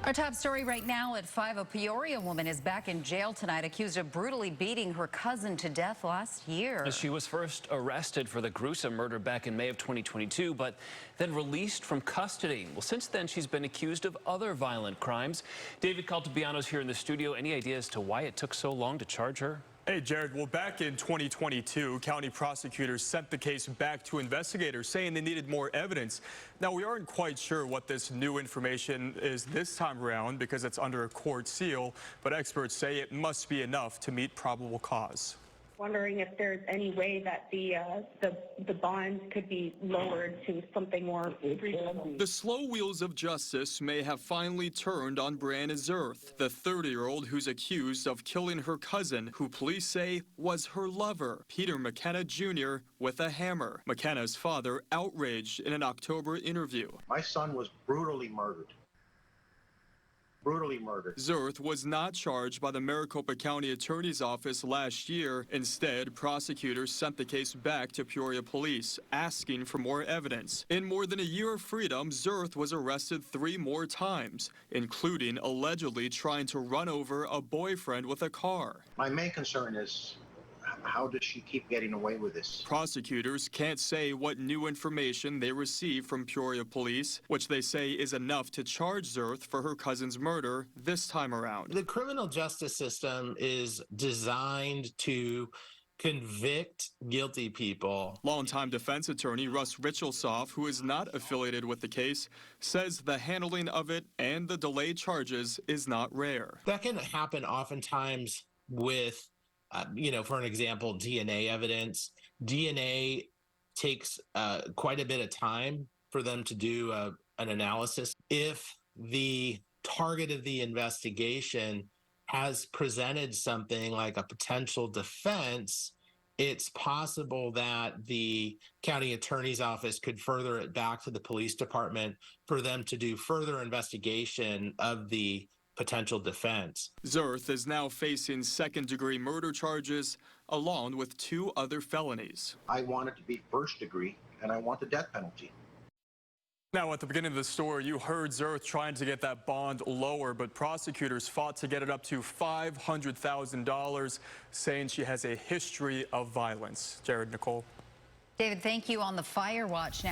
Our top story right now at 5, a Peoria woman is back in jail tonight, accused of brutally beating her cousin to death last year. She was first arrested for the gruesome murder back in May of 2022, but then released from custody. Well, since then, she's been accused of other violent crimes. David Caltabiano is here in the studio. Any idea as to why it took so long to charge her? Hey, Jared. Well, back in 2022, county prosecutors sent the case back to investigators, saying they needed more evidence. Now, we aren't quite sure what this new information is this time around because it's under a court seal, but experts say it must be enough to meet probable cause. Wondering if there's any way that the bond could be lowered to something more reasonable. The slow wheels of justice may have finally turned on Brianna Zerth, the 30-year-old who's accused of killing her cousin, who police say was her lover, Peter McKenna Jr., with a hammer. McKenna's father outraged in an October interview. My son was brutally murdered. Zerth was not charged by the Maricopa County Attorney's Office last year. Instead, prosecutors sent the case back to Peoria Police, asking for more evidence. In more than a year of freedom, Zerth was arrested 3 more times, including allegedly trying to run over a boyfriend with a car. My main concern is, how does she keep getting away with this? Prosecutors can't say what new information they received from Peoria Police, which they say is enough to charge Zerth for her cousin's murder this time around. The criminal justice system is designed to convict guilty people. Longtime defense attorney Russ Richelsoph, who is not affiliated with the case, says the handling of it and the delayed charges is not rare. That can happen oftentimes with for an example, DNA evidence. DNA takes quite a bit of time for them to do an analysis. If the target of the investigation has presented something like a potential defense, it's possible that the county attorney's office could further it back to the police department for them to do further investigation of the potential defense. Zerth is now facing second-degree murder charges along with 2 other felonies. I want it to be first degree, and I want the death penalty. Now, at the beginning of the story, you heard Zerth trying to get that bond lower, but prosecutors fought to get it up to $500,000, saying she has a history of violence. Jared, Nicole. David, thank you. On the fire watch now.